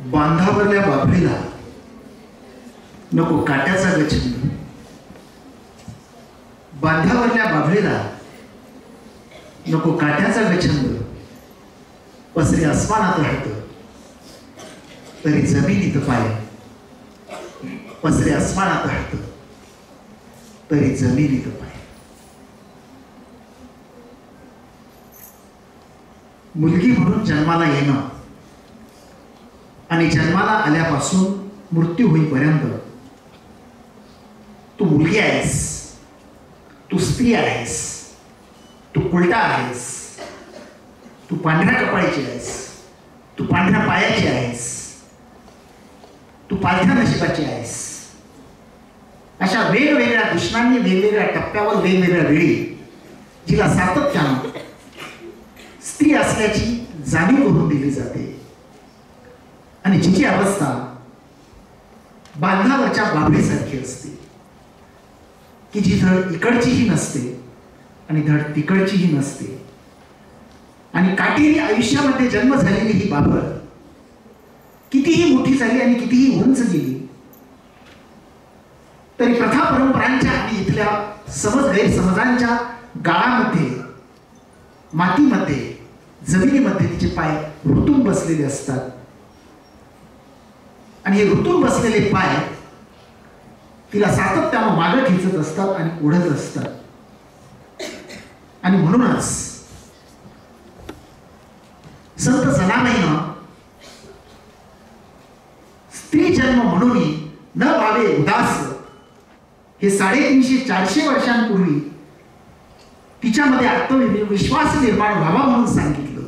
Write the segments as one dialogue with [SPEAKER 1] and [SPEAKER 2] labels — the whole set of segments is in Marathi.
[SPEAKER 1] बांधावरल्या बाभळीला नको काट्याचा गछंद, बांधावरल्या बाभळीला नको काट्याचा गछंद, पसरे आसमानात राहतं तरी जमिनीत पाय, पसरे आसमानात राहतं तरी जमिनीत पाय. मुलगी म्हणून जन्माला येणं आणि जन्माला आल्यापासून मृत्यू होईपर्यंत तू मुलगी आहेस, तू स्त्री आहेस, तू उलटा आहेस, तू पांढऱ्या कपाळीची आहेस, तू पांढऱ्या पायाची आहेस, तू पालथ्या नशिबाची आहेस. अशा वेगवेगळ्या दुष्णांनी वेगवेगळ्या टप्प्यावर वेगवेगळ्या वेळी जिला सातत्यानं स्त्री असल्याची जाणीव करून दिली जाते आणि जिची अवस्था बांधावरच्या बाभळीसारखी असते की जी धड इकडचीही नसते आणि धड तिकडचीही नसते. आणि काटेरी आयुष्यामध्ये जन्म झालेली ही बाभळ कितीही मोठी झाली आणि कितीही उंच गेली तरी प्रथा परंपरांच्या आणि इथल्या समज गैरसमजांच्या गाळामध्ये, मातीमध्ये, जमिनीमध्ये तिचे पाय रुतून बसलेले असतात. आणि हे रुतून बसलेले पाय तिला सातत्यानं मागे खेचत असतात आणि ओढत असतात. आणि म्हणूनच संत जनाबाईनं स्त्री जन्म म्हणून न व्हावे उदास हे 350-400 वर्षांपूर्वी तिच्यामध्ये आत्मविश्वास निर्माण व्हावा म्हणून सांगितलं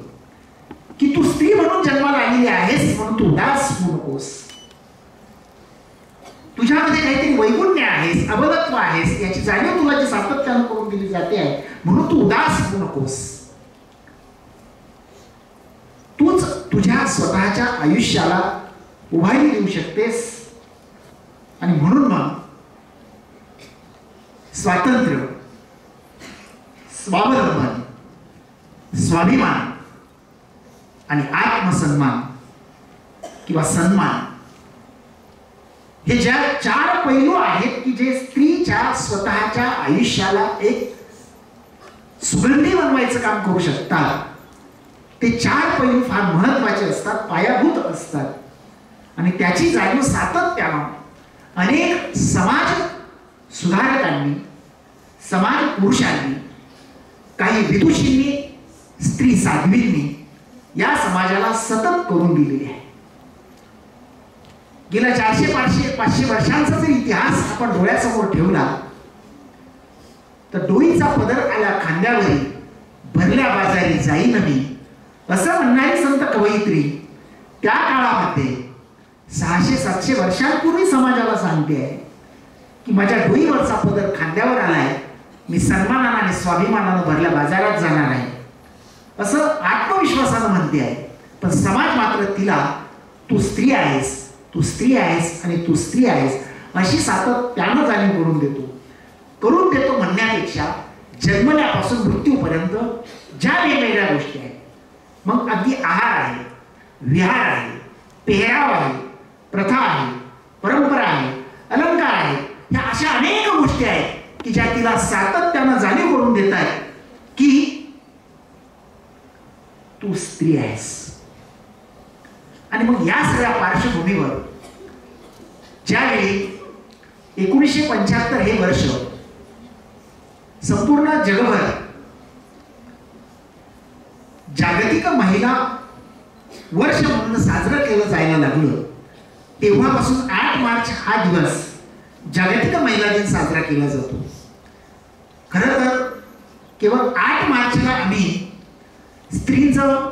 [SPEAKER 1] की तू स्त्री म्हणून जन्माला आलेली आहेस म्हणून तू उदास होऊ नकोस. तुझ्यामध्ये काहीतरी वैगुण्य आहेस, अबलत्व आहेस याची जाणीव तुला जी सातत्यानं करून दिली जाते आहे म्हणून तू उदास होऊ नकोस. तूच तुझ्या स्वतःच्या आयुष्याला उभारी देऊ शकतेस. आणि म्हणून मग स्वातंत्र्य, स्वावलंबन, स्वाभिमान आणि आत्मसन्मान किंवा सन्मान हे ज्या 4 पैलू आहेत की जे स्त्रीच्या स्वतःच्या आयुष्याला एक सुगंधी बनवायचं काम करू शकतात, ते 4 पैलू फार महत्वाचे असतात, पायाभूत असतात. आणि त्याची जाणीव सातत्यानं अनेक समाज सुधारकांनी, समाज पुरुषांनी, काही विदुषींनी, स्त्री साध्वींनी या समाजाला सतत करून दिलेली आहे. गेल्या 400-500 वर्षांचा जर इतिहास आपण डोळ्यासमोर ठेवला तर डोईचा पदर आला खांद्यावरी, भरल्या बाजारी जाई नवी असं म्हणणारी संत कवयित्री त्या काळामध्ये 600-700 वर्षांपूर्वी समाजाला सांगते आहे की माझ्या डोईवरचा पदर खांद्यावर आलाय, मी सन्मानानं आणि स्वाभिमानानं भरल्या बाजारात जाणार आहे असं आत्मविश्वासानं म्हणते आहे. पण समाज मात्र तिला तू स्त्री आहेस, तू स्त्री आहेस आणि तू स्त्री आहेस अशी सातत्यानं जाणीव करून देतो म्हणण्यापेक्षा जन्मल्यापासून मृत्यूपर्यंत ज्या वेगवेगळ्या गोष्टी आहेत, मग अगदी आहार आहे, विहार आहे, पेहराव आहे, प्रथा आहे, परंपरा आहे, अलंकार आहे, ह्या अशा अनेक गोष्टी आहेत की ज्या तिला सातत्यानं जाणीव करून देत आहेत की तू स्त्री आहेस. आणि मग या सगळ्या पार्श्वभूमीवर ज्यावेळी 1975 हे वर्ष संपूर्ण जगभर जागतिक महिला वर्ष म्हणून साजरं केलं जायला लागलं, तेव्हापासून 8 मार्च हा दिवस जागतिक महिला दिन साजरा केला जातो. खरं तर केवळ 8 मार्चला आम्ही स्त्रीचं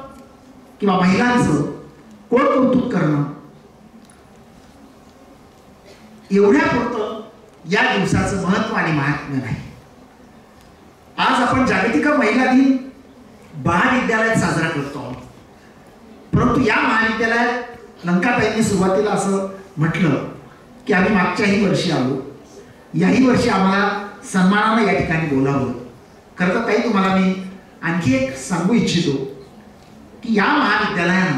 [SPEAKER 1] किंवा महिलांचं कोण कौतुक करणं एवढ्यापुरतं या दिवसाचं महत्व आणि महात्म्य नाही. आज आपण जागतिक महिला दिन महाविद्यालयात साजरा करतो आहोत. परंतु या महाविद्यालयात लंकाताईंनी सुरुवातीला असं म्हटलं की आम्ही मागच्याही वर्षी आलो, याही वर्षी आम्हाला सन्मानानं या ठिकाणी बोलावलं. खरं तर ताई तुम्हाला मी आणखी एक सांगू इच्छितो की या महाविद्यालयानं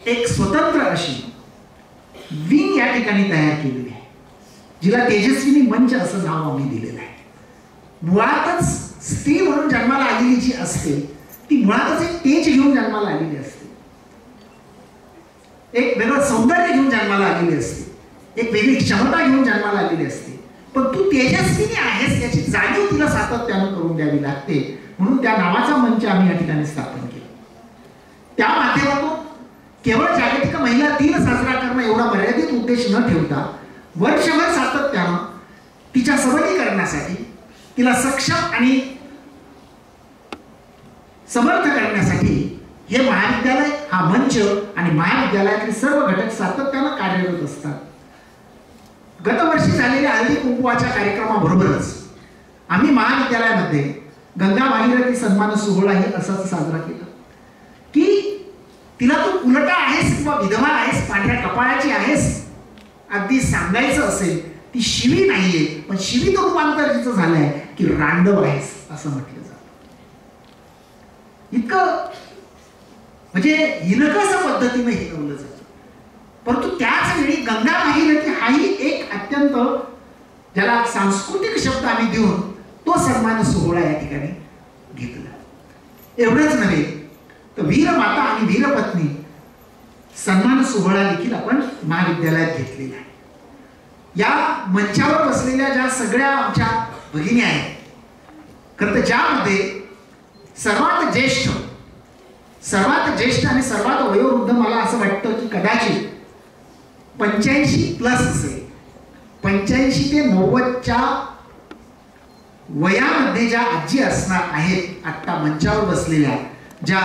[SPEAKER 1] एक स्वतंत्र अशी विंग या ठिकाणी तयार केलेली आहे, जिला तेजस्विनी मंच असं नाव आम्ही दिलेलं आहे. मुळातच स्त्री म्हणून जन्माला आलेली जी असते ती मुळातच एक तेज घेऊन जन्माला आलेली असते, एक वेगळं सौंदर्य घेऊन जन्माला आलेली असते, एक वेगळी क्षमता घेऊन जन्माला आलेली असते. पण तू तेजस्विनी आहेस याची जाणीव तिला सातत्यानं करून द्यावी लागते. म्हणून त्या नावाचा मंच आम्ही या ठिकाणी स्थापन केला. त्या माध्यमातून केवळ जागतिक महिला दिन साजरा करणं एवढा मर्यादित उद्देश न ठेवता वर्षभर सातत्यानं तिच्या सबलीकरणासाठी, तिला सक्षम आणि समर्थ करण्यासाठी हे महाविद्यालय, हा मंच आणि महाविद्यालयातील सर्व घटक सातत्यानं कार्यरत असतात. गतवर्षी झालेल्या हळदी कुंकवाच्या कार्यक्रमाबरोबरच आम्ही महाविद्यालयामध्ये गंगा भागीरथी सन्मान सोहळाही असाच साजरा केला की तिला तू उलटा आहेस किंवा विधवा आहेस, पांढऱ्या कपाळाची आहेस, अगदी सांगायचं असेल ती शिवी नाहीये, पण शिवी तो रूपांतर तिचं झालंय की रांडव आहेस असं म्हटलं जातं. इतकं म्हणजे हिनकस पद्धतीने हिनवलं जातं. परंतु त्याच वेळी गंगा भागीरथी हाही एक अत्यंत, ज्याला सांस्कृतिक शब्द आम्ही देऊन तो सन्मान सोहळा या ठिकाणी घेतला. एवढंच नव्हे तर वीरमाता आणि वीरपत्नी सन्मान सोहळा देखील आपण महाविद्यालयात घेतलेला आहे. या मंचावर बसलेल्या ज्या सगळ्या आमच्या भगिनी आहेत, खरं तर ज्यामध्ये सर्वात ज्येष्ठ आणि सर्वात वयोवृद्ध मला असं वाटतं की कदाचित 85+ असेल, 85 ते 90च्या वयामध्ये ज्या आजी असणार आहेत आता मंचावर बसलेल्या, ज्या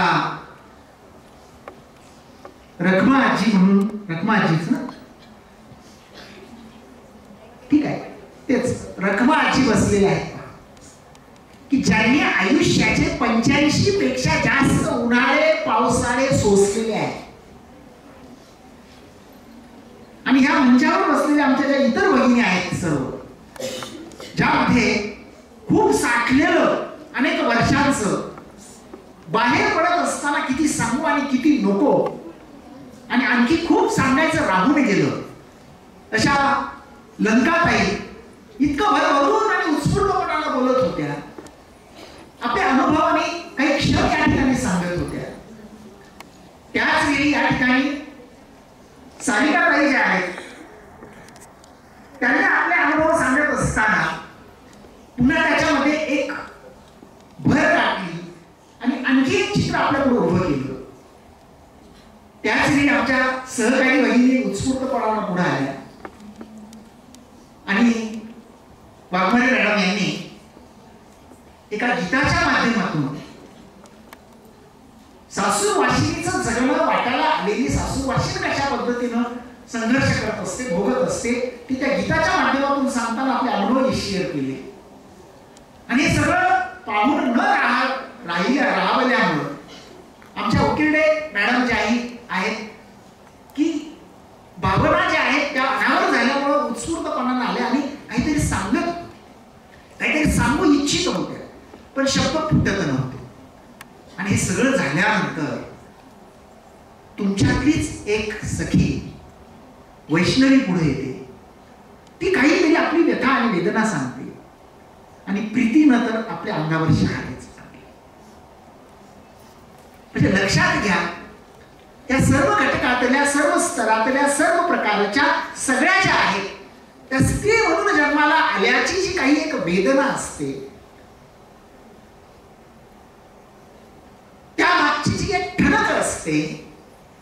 [SPEAKER 1] रखमा आजी म्हणून, रखमा आजीच ना, ठीक आहे, तेच रखमा आजी बसलेल्या आहेत की ज्यांनी आयुष्याचे 85 पेक्षा जास्त उन्हाळे पावसाळे सोसलेले आहेत. आणि ह्या मंचावर बसलेल्या आमच्या ज्या इतर भगिनी आहेत सर्व, ज्यामध्ये खूप साठलेलं अनेक वर्षांचं बाहेर पडत असताना किती सांगू आणि किती नको आणि आणखी खूप सांगायचं राहून गेलं अशा लंकाताई इतकं भरभरून आणि उत्स्फूर्तपणानं बोलत होत्या, आपल्या अनुभवाने काही क्षण या ठिकाणी सांगत होत्या. त्याच वेळी या ठिकाणी सारिकाताई ज्या आहेत त्यांनी आपले अनुभव सांगत असताना पुन्हा त्याच्यामध्ये एक भर टाकली आणि आणखी एक चित्र आपल्याकडे उभं केलं. त्याच वेळी आमच्या सहकारी भगिनी उत्स्फूर्तपणानं पुढे आल्या आणि वाघमारे मॅडम यांनी एका गीताच्या माध्यमातून सासूर वाशिनीचं जगणं वाटायला आलेली सासूर वाशिन कशा पद्धतीनं संघर्ष करत असते, भोगत असते, ती त्या गीताच्या माध्यमातून सांगताना आपले अनुभव शेअर केले. आणि हे सगळं पाहून न राहिल्यामुळं आमच्या उकिरडे मॅडम ज्या आहेत की भावना ज्या आहेत त्या अनावर झाल्यामुळं उत्स्फूर्तपणानं आल्या आणि काहीतरी सांगू इच्छित होत्या, पण शब्द फुटत नव्हते. आणि हे सगळं झाल्यानंतर तुमच्यातलीच एक सखी वैष्णवी पुढे येते. ती काहीतरी आपली व्यथा आणि वेदना सांगते आणि प्रीतीनं तर आपल्या अंगावर शहारेच टाकले. म्हणजे लक्षात घ्या, त्या सर्व घटकातल्या, सर्व स्तरातल्या, सर्व प्रकारच्या सगळ्या ज्या आहेत त्या स्त्री म्हणून जन्माला आल्याची जी काही एक वेदना असते, त्या मागची जी एक ठणक असते,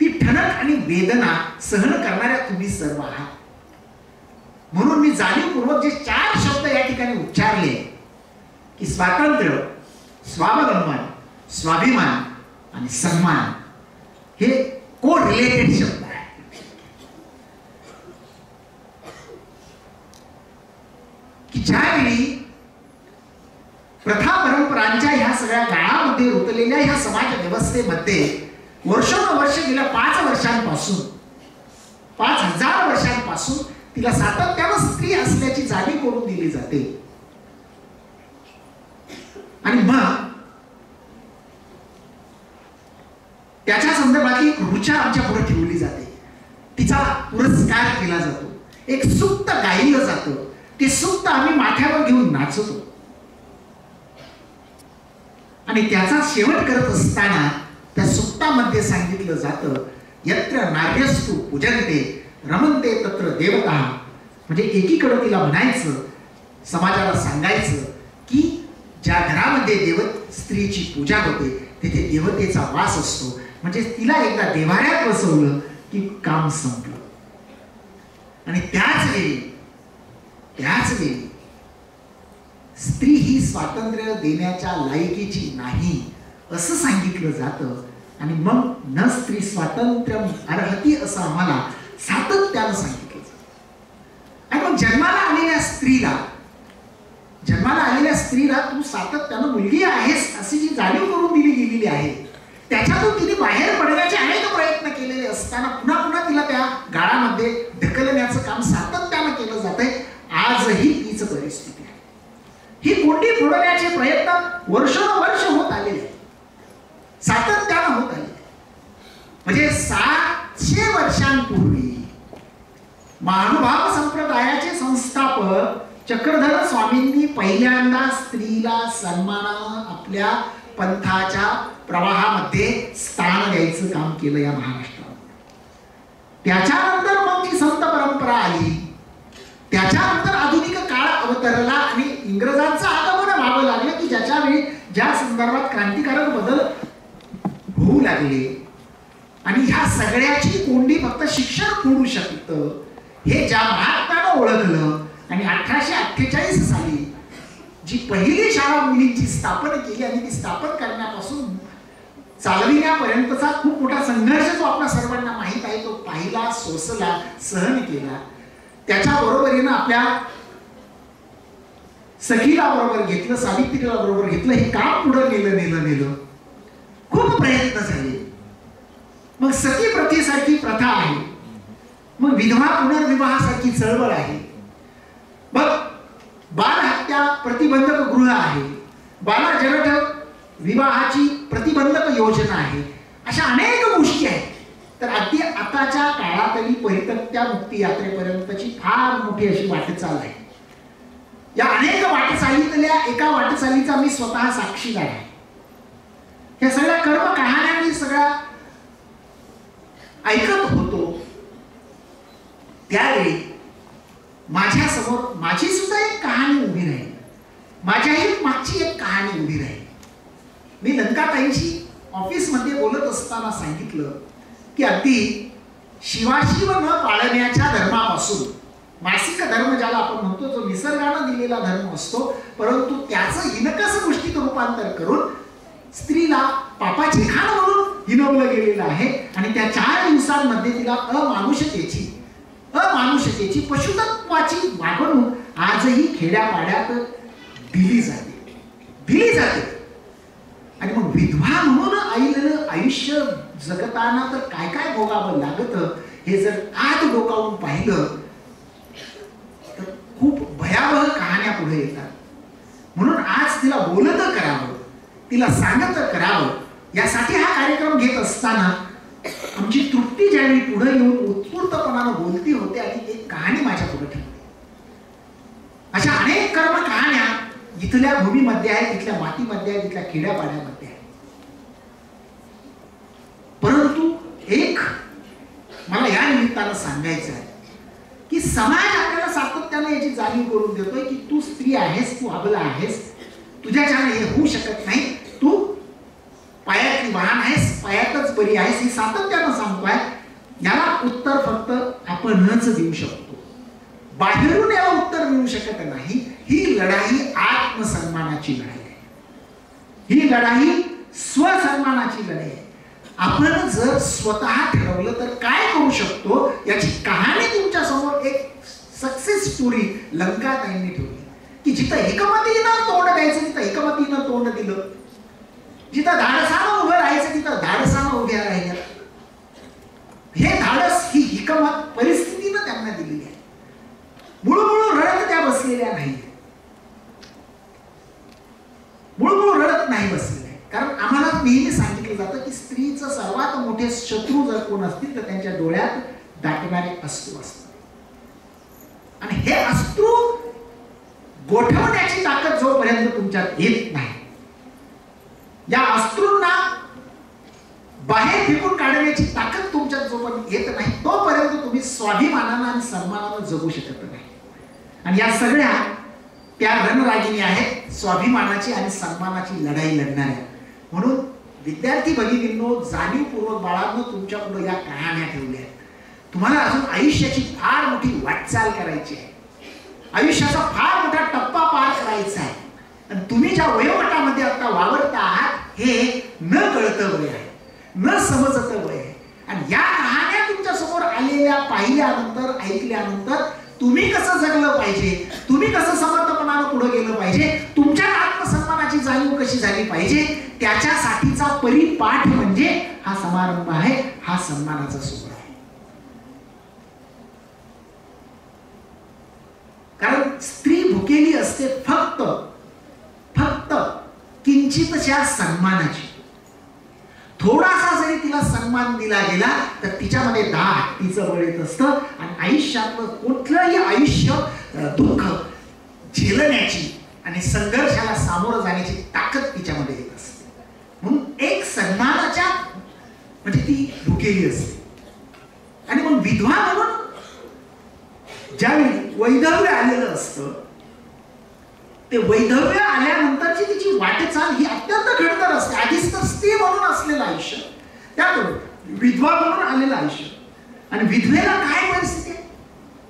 [SPEAKER 1] ती ठणक आणि वेदना सहन करणाऱ्या तुम्ही सर्व आहात. म्हणून मी जाणीवपूर्वक जे 4 शब्द या ठिकाणी उच्चारले की स्वातंत्र्य, स्वावलंबन, स्वाभिमान आणि सन्मान, हे को रिलेटेड शब्द आहेत की ज्यावेळी प्रथा परंपरांच्या ह्या सगळ्या गाळामध्ये रुतलेल्या ह्या समाज व्यवस्थेमध्ये वर्षोनवर्ष गेल्या 5 वर्षांपासून 5000 वर्षांपासून तिला सातत्यानं स्त्री असल्याची जाणीव करून दिली जाते. आणि मग त्याच्या संदर्भातली एक ऋचा आमच्या पुढे ठेवली जाते, तिचा पुरस्कार केला जातो, एक सुक्त गायलं जातं, ते सुक्त आम्ही माथ्यावर घेऊन नाचतो आणि त्याचा शेवट करत असताना त्या सुक्तामध्ये सांगितलं जातं, यत्र नार्यस्तु पूजन्ते रमन्ते तत्र देवता. म्हणजे एकीकडे तिला म्हणायचं, समाजाला सांगायचं की ज्या घरामध्ये स्त्रीची पूजा होते तिथे देवतेचा वास असतो. म्हणजे तिला एकदा देवाऱ्यात बसवलं की काम संपलं. आणि त्याच वेळी स्त्री ही स्वातंत्र्य देण्याच्या लायकीची नाही असं सांगितलं जातं. आणि मग न स्त्री स्वातंत्र्य अर्हती असं आम्हाला सातत्यानं सांगितलं जातं. आणि मग जन्माला आलेल्या स्त्रीला तू सातत्यानं मुलगी आहेस अशी जी जाणीव करून दिली गेलेली आहे, त्याच्यातून तिने बाहेर पडण्याचे अनेक प्रयत्न केलेले असताना पुन्हा पुन्हा तिला त्या गाळामध्ये ढकलण्याचं काम सातत्यानं केलं जातंय. आजही तीच परिस्थिती आहे. ही कोंडी फोडण्याचे प्रयत्न वर्षानुवर्ष होत आलेले, सातत्यानं होत आले. म्हणजे 700 वर्षांपूर्वी महानुभाव संप्रदायाचे संस्थापक चक्रधर स्वामींनी पहिल्यांदा स्त्रीला सन्मानानं आपल्या पंथाच्या प्रवाहामध्ये स्थान द्यायचं काम केलं या महाराष्ट्रात. त्याच्यानंतर मग जी संत परंपरा आली, त्याच्यानंतर आधुनिक काळ अवतरला आणि इंग्रजांचं आगमन व्हावं लागलं की ज्याच्या वेळी ज्या संदर्भात क्रांतिकारक बदल होऊ लागले. आणि ह्या सगळ्याची कोंडी फक्त शिक्षण फोडू शकतं हे ज्या महात्म्यानं ओळखलं आणि 1848 साली जी पहिली शाळा मुलींची स्थापन केली आणि ती स्थापन करण्यापासून चालविण्यापर्यंतचा खूप मोठा संघर्ष जो आपल्या सर्वांना माहित आहे तो पाहिला, सोसला, सहन केला. त्याच्या बरोबरीनं आपल्या सखीला बरोबर घेतलं, सावित्रीला बरोबर घेतलं, हे काम पुढे नेलं. खूप प्रयत्न झाले. मग सती प्रथेसारखी प्रथा आहे, मग विधवा पुनर्विवाहासारखी चळवळ आहे, मग बालहत्या प्रतिबंधक गृह आहे, बालजन्म विवाहाची प्रतिबंधक योजना आहे, अशा अनेक गोष्टी आहेत. तर अगदी आताच्या काळातली परित्यक्त्या मुक्ती यात्रेपर्यंतची फार मोठी अशी वाटचाल आहे. या अनेक वाटचालीतल्या एका वाटचालीचा मी स्वतः साक्षीदार आहे. या सगळ्या कर्म कहाण्या मी सगळ्या ऐकत होतो त्यावेळी माझ्या समोर माझी सुद्धा एक कहाणी उभी राहील, माझ्याही मागची एक कहाणी उभी राहील. मी लंकाताईंशी ऑफिसमध्ये बोलत असताना सांगितलं की अगदी शिवाशिव न पाळण्याच्या धर्मापासून, मासिक धर्म ज्याला आपण म्हणतो, जो निसर्गानं दिलेला धर्म असतो, परंतु त्याचं हिनकस गोष्टीत रूपांतर करून स्त्रीला पापाची खाण म्हणून हिनवलं गेलेलं आहे. आणि त्या 4 दिवसांमध्ये तिला अमानुषतेची पशुतत्वाची वागणूक आजही खेड्यापाड्यात दिली जाते. आणि मग विधवा म्हणून आईलं आयुष्य जगताना तर काय काय भोगावं लागतं हे जर आत डोकावून पाहिलं तर खूप भयावह कहाण्या पुढे येतात. म्हणून आज तिला बोलत करावं, तिला सांगत करावं, यासाठी हा कार्यक्रम घेत असताना आमची तृप्ती ज्यावेळी पुढे येऊन उत्स्फूर्तपणानं बोलती होते आणि एक कहाणी माझ्या पुढे ठेवली. अशा अनेक कर्म कहाण्या इथल्या भूमीमध्ये आहेत, इथल्या मातीमध्ये आहेत, इथल्या खेड्यापाड्यामध्ये आहेत. परंतु एक मला या निमित्तानं सांगायचं आहे की समाज आपल्याला सातत्यानं याची जाणीव करून देतोय की तू स्त्री आहेस, तू अबला आहेस, तुझ्याच्याने हे होऊ शकत नाही, तू पायातली वाहन आहेस, पायातच बरी आहेस, ही सातत्यानं सांगतोय. याला उत्तर फक्त आपणच देऊ शकतो, बाहेरून याला उत्तर मिळू शकत नाही. ही लढाई आत्मसन्मानाची लढाई आहे, ही लढाई स्वसन्मानाची लढाई आहे. आपण जर स्वतः ठरवलं तर काय करू शकतो याची कहाणी तुमच्या समोर एक सक्सेस स्टोरी लंकाताईंनी ठेवली की जिथं एकमतीनं तोंड द्यायचं तिथं एकमतीनं तोंड दिलं, जिथं धाडसानं उभं राहायचं तिथं धाडसानं उभ्या राहिल्या. हे धाडस, ही हिकमत परिस्थितीनं त्यांना दिलेली आहे. मुळमुळ रडत त्या बसलेल्या नाही, मुळमुळ रडत नाही बसलेल्या. कारण आम्हाला नेहमी सांगितलं जातं की स्त्रीचं सर्वात मोठे शत्रू जर कोण असतील तर त्यांच्या डोळ्यात दाटणारे अश्रू असतात आणि हे अश्रू गोठवण्याची ताकद जोपर्यंत तुमच्यात येत नाही, या अश्रूंना बाहेर फेकून काढण्याची ताकद तुमच्यात जोपर्यंत येत नाही तोपर्यंत तुम्ही स्वाभिमानानं आणि सन्मानानं जगू शकत नाही. आणि या सगळ्या त्या रणरागिणी आहेत स्वाभिमानाची आणि सन्मानाची लढाई लढणाऱ्या. म्हणून विद्यार्थी भगिनींनो, जाणीवपूर्वक बाळांनो तुमच्या पुढे या कहाण्या ठेवल्या आहेत. तुम्हाला अजून आयुष्याची फार मोठी वाटचाल करायची आहे, आयुष्याचा फार मोठा टप्पा पार करायचा आहे. आणि तुम्ही ज्या वयोगटामध्ये आता वावरता आहात हे न कळतं वय आहे, न समजतं वय आहे. आणि या कहाण्या तुमच्या समोर आलेल्या पाहिल्यानंतर ऐकल्यानंतर तुम्ही कसं जगलं पाहिजे, तुम्ही कसं समर्थपणानं पुढे गेलं पाहिजे, तुमच्या आत्मसन्मानाची जाणीव कशी झाली पाहिजे, त्याच्यासाठीचा परिपाठ म्हणजे हा समारंभ आहे, हा सन्मानाचा सोहळा आहे. कारण स्त्री भुकेली असते फक्त किंचितशा सन्मानाची. थोडासा जरी तिला सन्मान दिला गेला तर तिच्यामध्ये 10 हत्तीचं बळ येत असतं आणि आयुष्यातलं कुठलंही आयुष्य दुःख झेलण्याची आणि संघर्षाला सामोरं जाण्याची ताकद तिच्यामध्ये येत असते. म्हणून एक सन्मानाच्या म्हणजे ती भुकेली असते. आणि मग विधवा म्हणून ज्यावेळी वैधव्य आलेलं असतं ते वैधव्य आल्यानंतरची तिची वाटचाल ही अत्यंत खडतर असते. आधीच तर स्त्री म्हणून असलेलं आयुष्य, त्यातून विधवा म्हणून आलेलं आयुष्य. आणि विधवेला काय परिस्थिती आहे?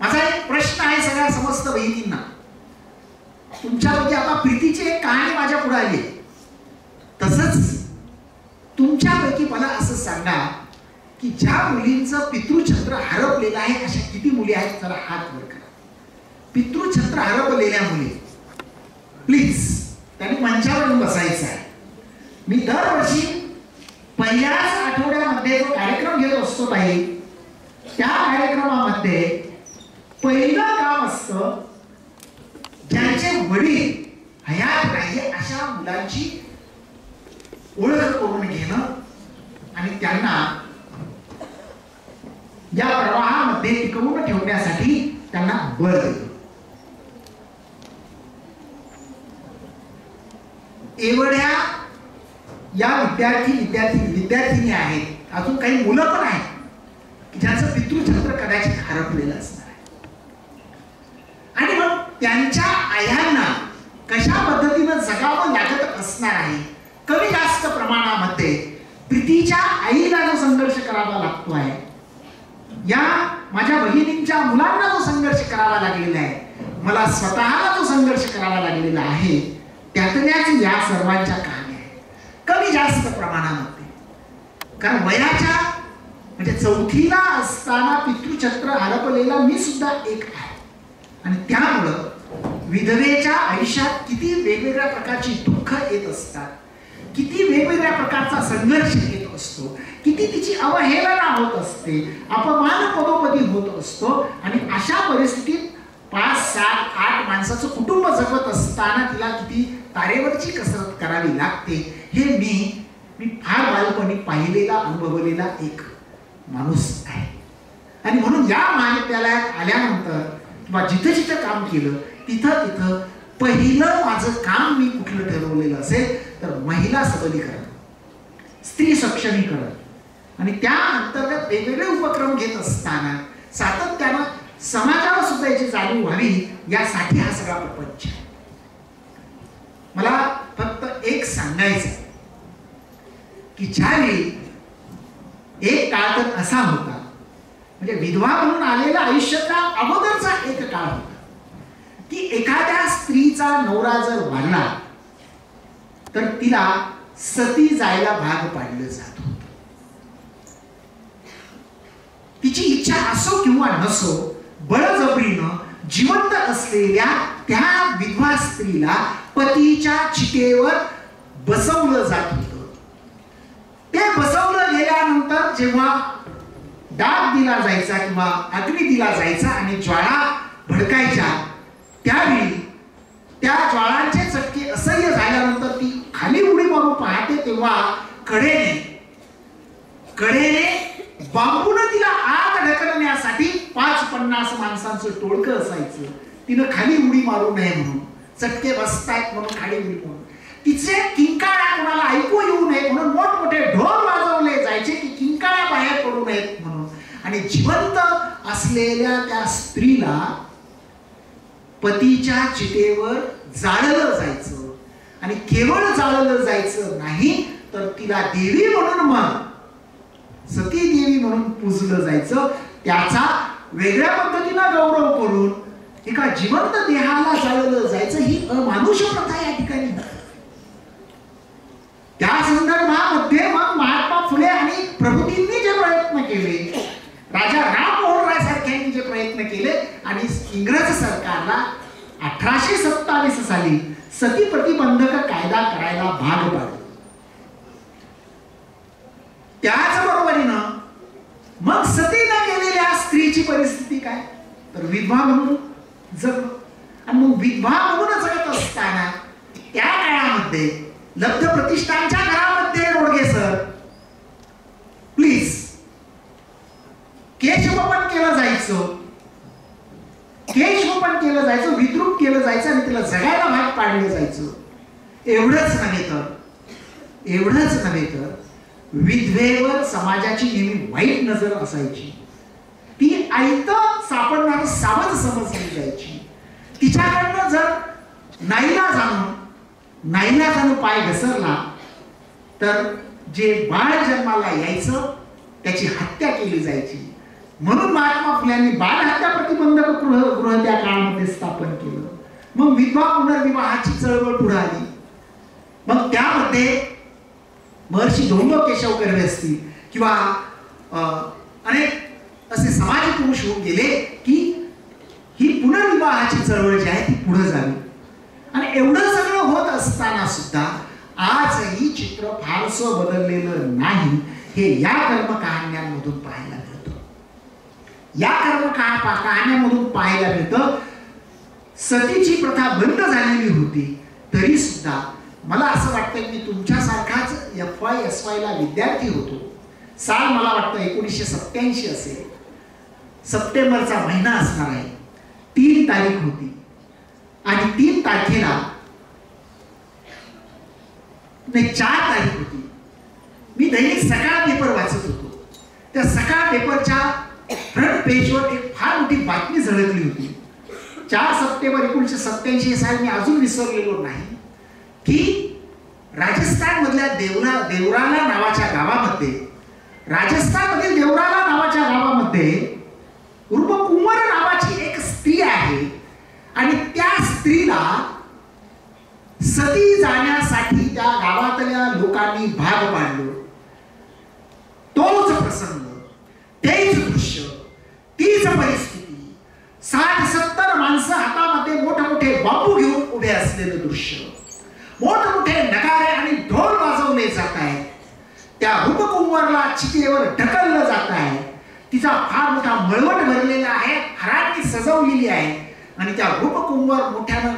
[SPEAKER 1] माझा एक प्रश्न आहे सगळ्या समस्त बहिणींना. तुमच्यापैकी आता प्रीतीची एक कहाणी माझ्या पुढे आली, तसंच तुमच्यापैकी मला असं सांगा की ज्या मुलींचं पितृछत्र हरपलेलं आहे अशा किती मुली आहेत? जरा हात वर करा. पितृछत्र हरपलेल्या मुली प्लीज, त्यांनी मंचावर येऊन बसायचं आहे. मी दरवर्षी पहिल्याच आठवड्यामध्ये जो कार्यक्रम घेत असतो ताई, त्या कार्यक्रमामध्ये पहिलं काम असतं ज्यांचे वडील हयात राहिले अशा मुलांची ओळख करून घेणं आणि त्यांना या प्रवाहामध्ये टिकवून ठेवण्यासाठी त्यांना बळ देणं. एवढ्या या विद्यार्थिनी आहेत, अजून काही मुलं पण आहेत ज्यांचं पितृछत्र कदाचित हरपलेलं असणार आहे. आणि मग त्यांच्या आयांना कशा पद्धतीनं जगावं लागत असणार आहे. कमी जास्त प्रमाणामध्ये प्रीतीच्या आईला जो संघर्ष करावा लागतो आहे, या माझ्या भगिनींच्या मुलांना जो संघर्ष करावा लागलेला आहे, मला स्वतःला जो संघर्ष करावा लागलेला आहे, त्यातल्याच या सर्वांच्या कहाण्या आहेत कमी जास्त प्रमाणामध्ये. कारण वयाच्या म्हणजे 4थीला असताना पितृछत्र हरपलेला मी सुद्धा एक आहे. आणि त्यामुळं विधवेच्या आयुष्यात किती वेगवेगळ्या प्रकारची दुःख येत असतात, किती वेगवेगळ्या प्रकारचा संघर्ष येत असतो, किती तिची अवहेलना होत असते, अपमान पदोपदी होत असतो. आणि अशा परिस्थितीत 5, 7, 8 माणसाचं कुटुंब जगत असताना तिला किती तारेवरची कसरत करावी लागते हे मी फार बालपणी पाहिलेला अनुभवलेला एक माणूस आहे. आणि म्हणून या महाविद्यालयात आल्यानंतर किंवा जिथं जिथं काम केलं तिथं पहिलं माझं काम मी कुठलं ठरवलेलं असेल तर महिला सबलीकरण, स्त्री सक्षमीकरण. आणि त्या अंतर्गत वेगवेगळे उपक्रम घेत असताना सातत्यानं समाजाला सुद्धा याची जाणीव व्हावी यासाठी हा सगळा प्रपंच आहे. मला फक्त एक सांगायचं की ज्यावेळी एक काळ तर असा होता, म्हणजे विधवा म्हणून आलेला आयुष्याचा अगोदरचा एक काळ होता की एखाद्या स्त्रीचा नवरा जर वारला तर तिला सती जायला भाग पाडलं जात होतं. तिची इच्छा असो किंवा नसो, बळजबरीनं जिवंत असलेल्या त्या विधवा स्त्रीला पतीच्या चितेवर बसवलं जात होतं. ते बसवलं गेल्यानंतर जेव्हा डाग दिला जायचा किंवा अग्नी दिला जायचा आणि ज्वाळा भडकायच्या, त्यावेळी त्या ज्वाळांचे चटके असह्य झाल्यानंतर ती खाली उडी मारून पाहते तेव्हा कडेने बांबून तिला आत ढकलण्यासाठी 50 माणसांचं टोळकं असायचं. तिनं खाली उडी मारू नये म्हणून, चटके बसतायत म्हणून खाली उडी मारून, तिचे किंकाळ्या कोणाला ऐकू येऊ नये म्हणून मोठमोठे ढोल वाजवले जायचे की किंकाळ्या बाहेर पडू नयेत म्हणून. आणि जिवंत असलेल्या त्या स्त्रीला पतीच्या चितेवर जाळलं जायचं. आणि केवळ जाळलं जायचं नाही तर तिला देवी म्हणून, मग सती देवी म्हणून पूजलं जायचं. त्याचा वेगळ्या पद्धतीनं गौरव करून एका जिवंत देहाला जाळलं जायचं. ही अमानुष प्रथा या ठिकाणी. त्या संदर्भामध्ये मग महात्मा फुले आणि प्रभूतींनी जे प्रयत्न केले, राजा राममोहन राय सारख्यांनी जे प्रयत्न केले आणि इंग्रज सरकारला 1827 साली सती प्रतिबंधक कायदा करायला भाग पाडले. त्याचबरोबरीनं मग सती न गेलेल्या स्त्रीची परिस्थिती काय, तर विधवा म्हणून जगणं. आणि मग विधवा म्हणून जगत असताना त्या काळामध्ये लब्ध प्रतिष्ठानच्या घरामध्ये रोडगे सर प्लीज केशवपन केलं जायचं, विद्रूप केलं जायचं आणि तिला जगायला भाग पाडलं जायचं. एवढंच नव्हे तर विधवेवर समाजाची नेहमी वाईट नजर असायची. ती आयतं सापडणारं सावध समजली जायची. तिच्याकडनं जर नाईलाजानं पाय घसरला तर जे बाळ जन्माला यायचं त्याची हत्या केली जायची. म्हणून महात्मा फुल्यांनी बाल हत्या प्रतिबंधक गृह त्या काळामध्ये स्थापन केलं. मग विधवा पुनर्विवाहाची चळवळ पुढे आली. मग त्यामध्ये महर्षी धोंडो केशव कर्वे असतील किंवा अनेक असे समाज पुरुष होऊन गेले की ही पुनर्विवाहाची चळवळ जी आहे ती पुढे जावी. आणि एवढं सगळं होत असताना सुद्धा आजही चित्र फारसं बदललेलं नाही, हे या कर्मकहाण्यांमधून पाहायला मिळतं. कहाण्यांमधून पाहायला मिळतं. सतीची प्रथा बंद झालेली होती तरी सुद्धा मला असं वाटतं की तुमच्यासारखाच FY ला विद्यार्थी होतो. साल मला वाटतं 1987 असेल. सप्टेंबरचा महिना असणार आहे. 3 तारीख होती आणि 3 तारखेला 4 तारीख होती. मी दैनिक सकाळ पेपर वाचत होतो. त्या सकाळ पेपरच्या फ्रंट पेजवर एक फार मोठी बातमी झळकली होती. 4 सप्टेंबर 1987 साली मी अजून विसरलेलो नाही की राजस्थान मधल्या देवराला नावाच्या गावामध्ये उर्फ कुंवर नावाची एक स्त्री आहे आणि त्या स्त्रीला सती जाण्यासाठी त्या गावातल्या लोकांनी भाग पाडलं. तोच प्रसंग, तेच दृश्य, तीच परिस्थिती, 60-70 माणसं हातामध्ये मोठमोठे बांबू घेऊन उभे असलेलं दृश्य, मोठमोठे नगारे आणि ढोल वाजवले जात आहेत. त्या रूपकुंवरला चितेवर ढकललं जात आहे. तिचा फार मोठा मळवट भरलेला आहे, हारांनी सजवलेली आहे आणि त्या रूपकुंवर मोठ्यानं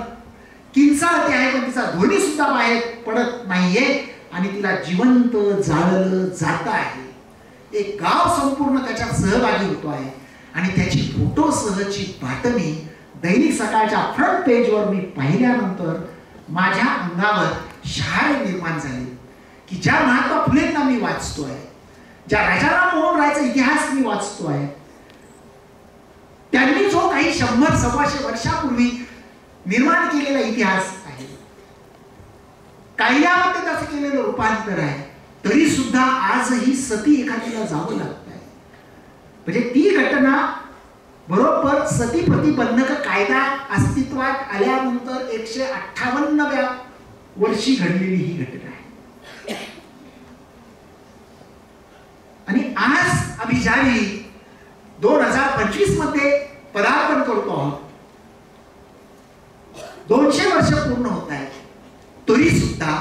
[SPEAKER 1] किंचाळते आहे पण तिचा ध्वनी सुद्धा बाहेर पडत नाहीये आणि तिला जिवंत जाळलं जात आहे. एक गाव संपूर्ण त्याच्यात सहभागी होतो आहे आणि त्याची फोटोसहची बातमी दैनिक सकाळच्या फ्रंट पेजवर मी पाहिल्यानंतर माझ्या अंगावर शहारे निर्माण झाले की ज्या महात्मा फुलेंना मी वाचतोय, ज्या राजाराम मोहन रायचा इतिहास मी वाचतोय, त्यांनी जो काही 100-125 वर्षापूर्वी निर्माण केलेला इतिहास आहे, कायद्यामध्ये त्याचं केलेलं रूपांतर आहे, तरी सुद्धा आजही सती एखादीला जावं लागत आहे. म्हणजे ती घटना बरोबर सती प्रतिबंधक कायदा अस्तित्वात आल्यानंतर 158व्या वर्षी घडलेली ही घटना आहे. आणि आज आम्ही ज्यावेळी 2025 मध्ये पदार्पण करतो आहोत, 200 वर्ष पूर्ण होत आहेत, तरी सुद्धा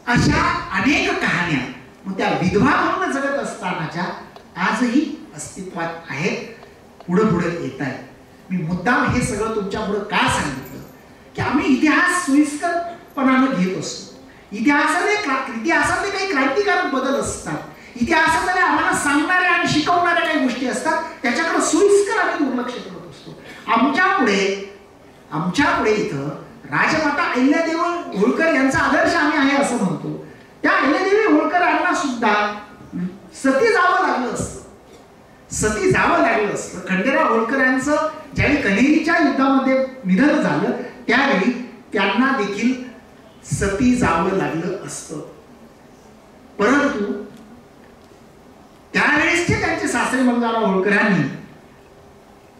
[SPEAKER 1] अशा अनेक कहाण्या मग त्या विधवा म्हणून जगत असतानाच्या आजही अस्तित्वात आहेत, पुढे पुढे येत आहेत. मी मुद्दाम हे सगळं तुमच्या पुढे का सांगितलं की आम्ही इतिहास सोयीस्करपणानं घेत असतो. इतिहासातले काही क्रांतिकारक बदल असतात. इतिहासातले आम्हाला सांगणाऱ्या आणि शिकवणाऱ्या काही गोष्टी असतात, त्याच्याकडे सोयीस्कर आम्ही दुर्लक्ष करत असतो. आमच्या पुढे इथं राजमाता अहिल्यादेवी होळकर यांचा आदर्श आम्ही आहे असं म्हणतो. त्या अहिल्यादेवी होळकरांना सुद्धा सती जावं लागलं असतं. खंडेराव होळकरांचं ज्यावेळी कन्हेरीच्या युद्धामध्ये निधन झालं त्यावेळी त्यांना देखील सती जावं लागलं असतं. परंतु त्यावेळेसचे त्यांचे सासरे मल्हारराव होळकरांनी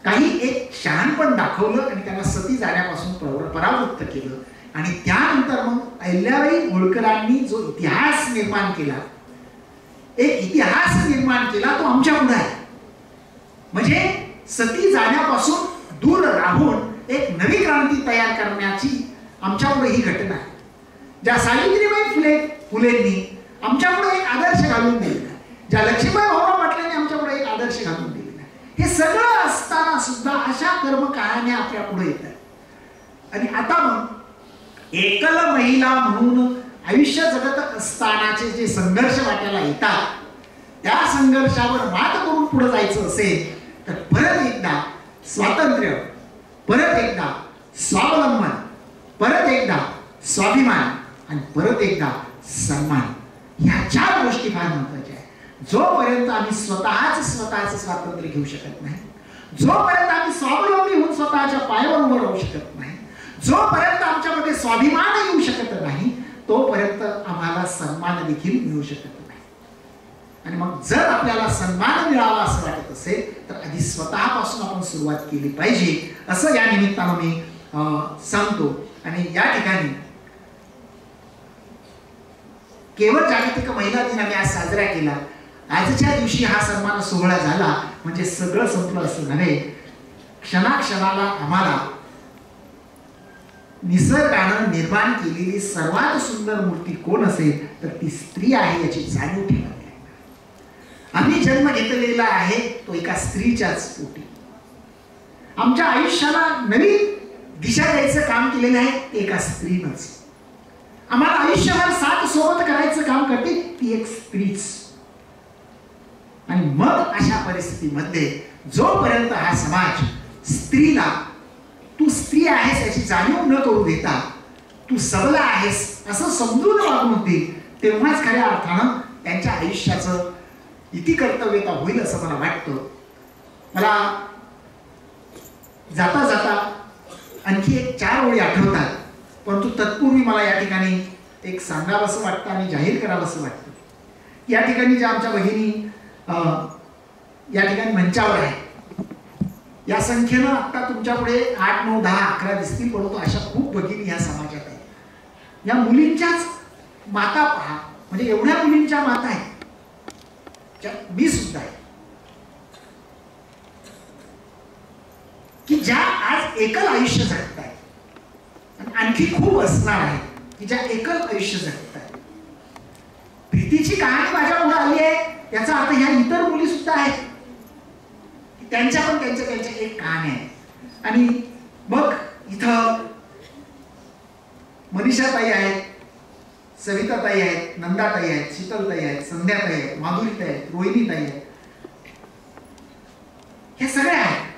[SPEAKER 1] काही एक शहाणपण दाखवलं आणि त्यांना सती जाण्यापासून परावृत्त केलं. आणि त्यानंतर मग अहिल्याबाई होळकरांनी जो इतिहास निर्माण केला, तो आमच्या पुढे आहे. म्हणजे सती जाण्यापासून दूर राहून एक नवी क्रांती तयार करण्याची आमच्यापुढे ही घटना आहे. ज्या सावित्रीबाई फुलेंनी आमच्यापुढे एक आदर्श घालून दिलेला, ज्या लक्ष्मीबाई भाऊराव पाटलांनी आमच्यापुढे एक आदर्श घालून दिलेला, हे सगळं असताना सुद्धा अशा कर्म कहाण्या आपल्या पुढे येतात. आणि आता मग एकल महिला म्हणून आयुष्य जगत असतानाचे जे संघर्ष वाट्याला येतात, त्या संघर्षावर मात करून पुढे जायचं असेल तर परत एकदा स्वातंत्र्य, परत एकदा स्वावलंबन, परत एकदा स्वाभिमान आणि परत एकदा सन्मान, ह्या 4 गोष्टी फार महत्त्वाच्या आहेत. जोपर्यंत आम्ही स्वतःच स्वातंत्र्य घेऊ शकत नाही, जोपर्यंत आम्ही स्वावलंबी होऊन स्वतःच्या पायावर उभं राहू शकत नाही, जोपर्यंत आमच्यामध्ये स्वाभिमान येऊ शकत नाही, तोपर्यंत आम्हाला सन्मान देखील मिळू शकत नाही. आणि मग जर आपल्याला सन्मान मिळावा असं वाटत असेल तर आधी स्वतःपासून आपण सुरुवात केली पाहिजे असं या निमित्तानं मी सांगतो. आणि या ठिकाणी केवळ जागतिक महिला दिन आम्ही आज साजरा केला, आजच्या दिवशी हा सन्मान सोहळा झाला म्हणजे सगळं संपलं असं नव्हे. क्षणाक्षणाला आम्हाला निसर्गानं निर्माण केलेली सर्वात सुंदर मूर्ती कोण असेल तर ती स्त्री आहे याची जाणीव ठेवावी. आम्ही जन्म घेतलेला आहे तो एका स्त्रीच्याच पोटी. आमच्या आयुष्याला नवीन दिशा द्यायचं काम केलेलं आहे ते एका स्त्रीनंच. आम्हाला आयुष्यभर साथ सोबत करायचं काम करते ती एक स्त्रीच. आणि मग अशा परिस्थितीमध्ये जोपर्यंत हा समाज स्त्रीला तू स्त्री आहेस याची जाणीव न करू देता तू सबला आहेस असं समजून वागणूक देईल, तेव्हाच खऱ्या अर्थानं त्यांच्या आयुष्याचं इति कर्तव्यता होईल असं मला वाटतं. मला जाता जाता आणखी एक 4 ओळी आठवतात, परंतु तत्पूर्वी मला या ठिकाणी एक सांगावंसं वाटतं आणि जाहीर करावंसं वाटतं. या ठिकाणी ज्या आमच्या भगिनी या ठिकाणी मंचावर आहे, या संख्येनं आता तुमच्या पुढे 8, 9, 10, 11 दिसतील, परंतु अशा खूप भगिनी या समाजात आहेत. या मुलींच्याच माता पहा, म्हणजे एवढ्या मुलींच्या माता आहेत, मी सुद्धा आहे, की ज्या आज एकल आयुष्य जगत आहेत. आणखी खूप असणार आहेत की ज्या एकल आयुष्य जगत आहेत. प्रीतीची कहाणी माझ्या पुढे आली आहे याचा अर्थ ह्या इतर मुली सुद्धा आहेत, त्यांच्या पण त्यांच्या एक कहाणी आहे. आणि मग इथं मनीषाताई आहेत, सविताताई आहेत, नंदाताई आहेत, शीतलताई आहेत, संध्याताई आहेत, माधुरीताई आहेत, रोहिणीताई आहेत, हे सगळे आहेत.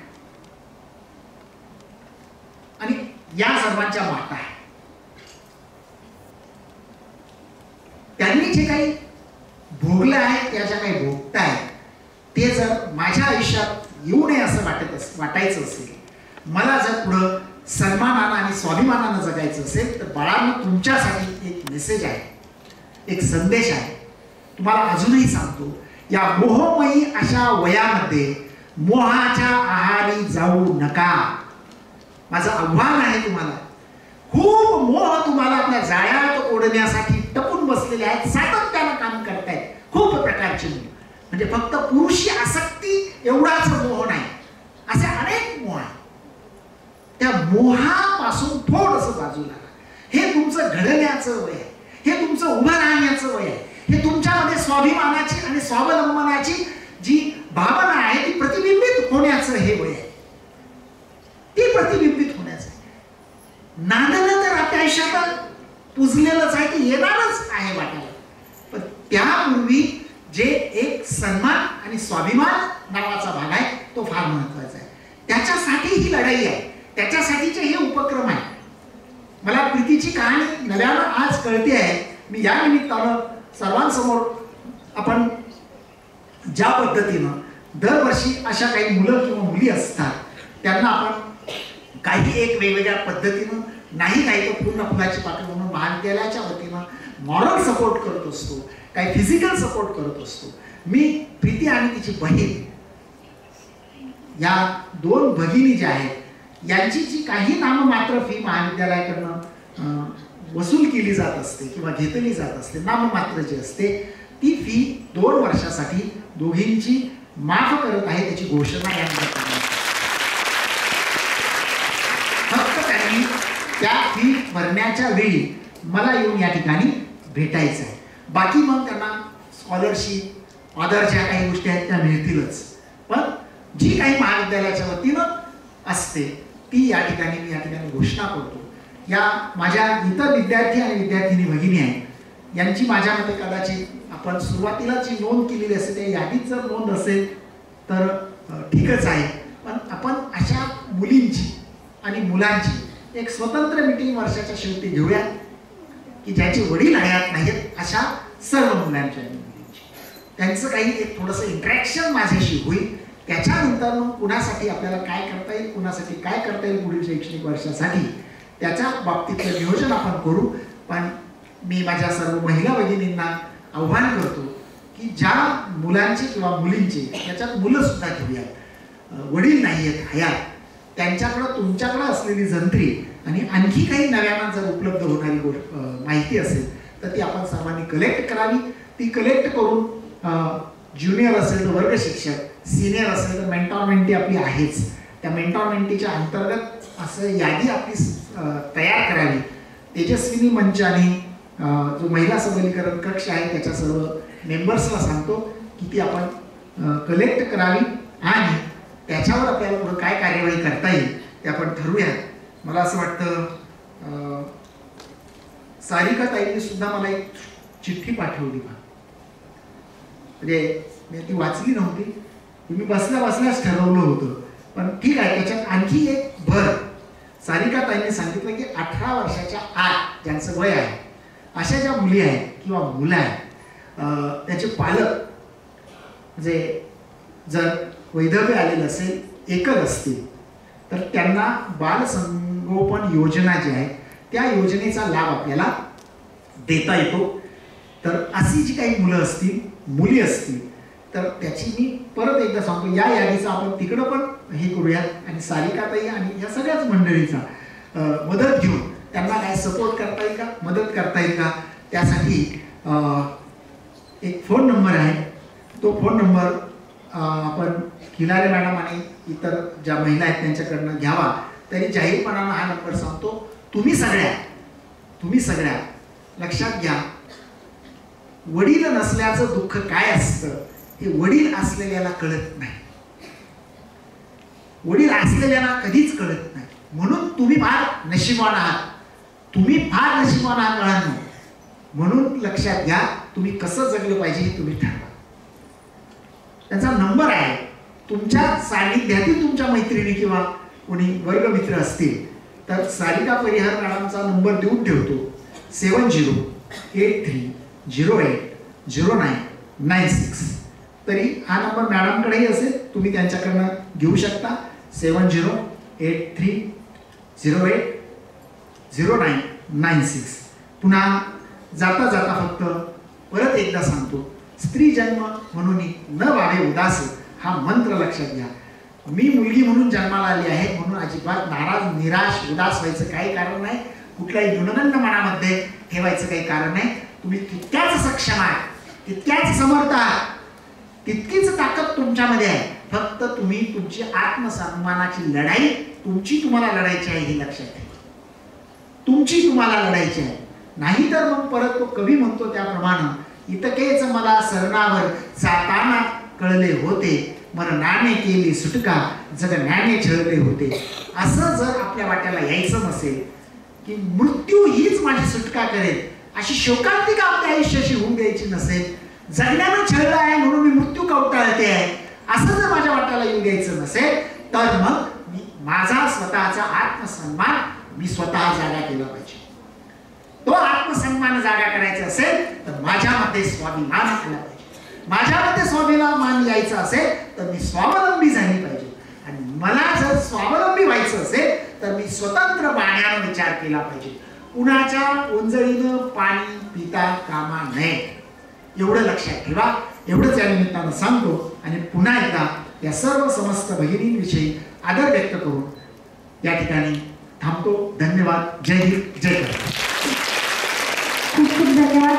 [SPEAKER 1] आणि या सर्वांच्या माता आहेत. त्यांनी जे काही भोगलं आहे त्या ज्या काही भोगताय ते जर माझ्या आयुष्यात येऊ नये असं वाटायचं असेल, मला जर पुढं सन्मानानं आणि स्वाभिमानानं जगायचं असेल तर बाळांनो तुमच्यासाठी एक मेसेज आहे, एक संदेश आहे. तुम्हाला अजूनही सांगतो, या मोहमयी अशा वयामध्ये मोहाच्या आहारी जाऊ नका. माझं आव्हान आहे तुम्हाला. खूप मोह तुम्हाला आपल्या जाळ्यात ओढण्यासाठी टपून बसलेले आहेत, सातत्यानं काम करतायत खूप प्रकारचे मोह. म्हणजे फक्त पुरुषी आसक्ती एवढाच मोह नाही, असे अनेक मोह आहेत. त्या मोहापासून थोडंसं बाजूला, हे तुमचं घडण्याचं वय आहे, हे तुमचं उभं राहण्याचं वय आहे, हे तुमच्यामध्ये स्वाभिमानाची आणि स्वावलंबनाची जी भावना आहे ती प्रतिबिंबित होण्याचं हे वय आहे, ती प्रतिबिंबित होण्याचं आहे. नांदणं तर आपल्या आयुष्यात पुजलेलंच आहे, की येणारच अभिमान नावाचा भाग आहे, तो फार महत्वाचा आहे. त्याच्यासाठी ही लढाई आहे, त्याच्यासाठीचे हे उपक्रम आहे. मला प्रीतीची कहाणी नव्यानं आज कळते आहे. मी या निमित्तानं सर्वांसमोर आपण ज्या पद्धतीनं दरवर्षी अशा काही मुलं किंवा मुली असतात त्यांना आपण काही एक वेगवेगळ्या पद्धतीनं नाही काही तर पूर्ण फुलाची पाकळी म्हणून महाविद्यालयाच्या वतीनं मॉरल सपोर्ट करत असतो, काही फिजिकल सपोर्ट करत असतो. मी प्रीती आणि तिची बहीण या दोन भगिनी ज्या आहेत यांची जी काही नाममात्र फी महाविद्यालयाकडनं वसूल केली जात असते किंवा घेतली जात असते, नाममात्र जी असते ती फी 2 वर्षासाठी दोघींची माफ करत आहे, त्याची घोषणा यांनी केली. फक्त त्यांनी त्या फी भरण्याच्या वेळी मला येऊन या ठिकाणी भेटायचं आहे. बाकी मग त्यांना स्कॉलरशिप अदर ज्या काही गोष्टी आहेत त्या मिळतीलच, पण जी काही महाविद्यालयाच्या वतीनं असते ती या ठिकाणी मी या ठिकाणी घोषणा करतो. या माझ्या इतर विद्यार्थी आणि विद्यार्थिनी भगिनी आहेत यांची माझ्या मते कदाचित आपण सुरुवातीला जी नोंद केलेली असते त्या यादीत जर नोंद असेल तर ठीकच आहे, पण आपण अशा मुलींची आणि मुलांची एक स्वतंत्र मीटिंग वर्षाच्या शेवटी घेऊया की ज्याचे वडील हयात नाहीत अशा सर्व मुलांच्या आणि मुलींची. त्यांचं काही एक थोडंसं इंटरॅक्शन माझ्याशी होईल. त्याच्यानंतर मग कुणासाठी आपल्याला काय करता येईल, कुणासाठी काय करता येईल पुढील शैक्षणिक वर्षासाठी त्याच्या बाबतीतलं नियोजन आपण करू. पण मी माझ्या सर्व महिला भगिनींना आव्हान करतो की ज्या मुलांचे किंवा मुलींचे, त्याच्यात मुलं सुद्धा घेऊयात, वडील नाही आहेत हयात, त्यांच्याकडं तुमच्याकडं असलेली जंत्री आणि आणखी काही नव्यानं जर उपलब्ध होणारी माहिती असेल तर ती आपण सर्वांनी कलेक्ट करावी. ती कलेक्ट करून ज्युनियर असेल तर वर्ग शिक्षक, सिनियर असेल तर मेंटॉर मेंटी आपली आहेच, त्या मेंटॉर मेंटीच्या अंतर्गत असं यादी आपली तयार करावी. तेजस्विनी मंचाने जो महिला सबलीकरण कक्ष आहे त्याच्या सर्व मेंबर्सला सांगतो की ती आपण कलेक्ट करावी आणि त्याच्यावर आपल्याला पुढे काय कार्यवाही करता येईल ते आपण ठरवूया. मला असं वाटतं सारिका ताईंनी सुद्धा मला एक चिठ्ठी पाठवली, म्हणजे मी ती वाचली नव्हती, मी बसल्या बसल्याच ठरवलं होतं, पण ठीक आहे. त्याच्यात आणखी एक भर सारिका ताईंनी सांगितलं की 18 वर्षाच्या आत ज्यांचं वय आहे अशा ज्या मुली आहेत किंवा मुलं आहेत त्याचे पालक म्हणजे जर वैधव्य आलेलं असेल, एकल असतील तर त्यांना बालसंगोपन योजना जी आहे त्या योजनेचा लाभ आपल्याला देता येतो. तर अशी जी काही मुलं असतील, मुली असतील तर त्याची मी परत एकदा सांगतो, या यादीचा आपण तिकडं पण हे करूयात आणि सारिकाताई आणि या सगळ्याच मंडळीचा मदत घेऊन त्यांना काय सपोर्ट करता येईल का, मदत करता येईल का, त्यासाठी एक फोन नंबर आहे. तो फोन नंबर आपण खिलारे मॅडम आणि इतर ज्या महिला आहेत त्यांच्याकडनं घ्यावा. तरी जाहीरपणानं हा नंबर सांगतो. तुम्ही सगळ्या लक्षात घ्या, वडील नसल्याचं दुःख काय असतं हे वडील असलेल्याला कळत नाही, वडील असलेल्याला कधीच कळत नाही. म्हणून तुम्ही फार नशिबवान आहात, तुम्ही फार नशिबवान आहात मुलांनो. म्हणून लक्षात घ्या, तुम्ही कसं जगलं पाहिजे हे तुम्ही ठरवा. त्यांचा नंबर आहे, तुमच्या सानिध्यातील तुमच्या मैत्रिणी किंवा कोणी वर्गमित्र असतील तर सारिका परिहार मॅडमचा नंबर देऊन ठेवतो 7083080996. तरी हा नंबर मॅडमकडेही असेल, तुम्ही त्यांच्याकडनं घेऊ शकता 7083080996. पुन्हा जाता जाता फक्त परत एकदा सांगतो, स्त्री जन्म म्हणून न व्हावे उदास हा मंत्र लक्षात घ्या. मी मुलगी म्हणून जन्माला आली आहे म्हणून अजिबात नाराज, निराश, उदास व्हायचं काही कारण नाही, कुठलाही न्यूनगंड मनामध्ये ठेवायचं काही कारण नाही. तुम्ही तितक्याच सक्षम आहात, तितक्याच समर्थ आहात, तितकीच ताकद तुमच्यामध्ये आहे. फक्त तुम्ही तुमची आत्मसन्मानाची लढाई तुम्हाला लढायची आहे हे लक्षात ठेवा. तुम्हाला लढायची आहे. नाहीतर मग परत तो कवी म्हणतो त्याप्रमाणे, इतकेच मला सरणावर जाताना कळले होते, मरणाने केली सुटका जगण्याने छळले होते. असं जर आपल्या वाट्याला यायचं नसेल की मृत्यू हीच माझी सुटका करेल, अशी शोकांतिका आपल्या आयुष्याशी होऊन द्यायची नसेल, जगण्यानं छळलं आहे म्हणून मी मृत्यू कवटाळते आहे असं जर माझ्या वाट्याला येऊ द्यायचं नसेल तर मग माझा स्वतःचा आत्मसन्मान मी स्वतः जागा केला पाहिजे. तो आत्मसन्मान जागा करायचा असेल तर माझ्यामध्ये स्वाभिमान आला पाहिजे. माझ्यामध्ये स्वाभिमान यायचा असेल तर मी स्वावलंबी झाली पाहिजे. आणि मला जर स्वावलंबी व्हायचं असेल तर मी स्वतंत्र बाण्यानं विचार केला पाहिजे. कुणाच्या ओंजळीनं पाणी पिता कामा नये एवढं लक्षात ठेवा. एवढंच या निमित्तानं सांगतो आणि पुन्हा एकदा या सर्व समस्त भगिनींविषयी आदर व्यक्त करून या ठिकाणी थांबतो. धन्यवाद. जय हिंद, जय भारत.
[SPEAKER 2] खूप खूप धन्यवाद.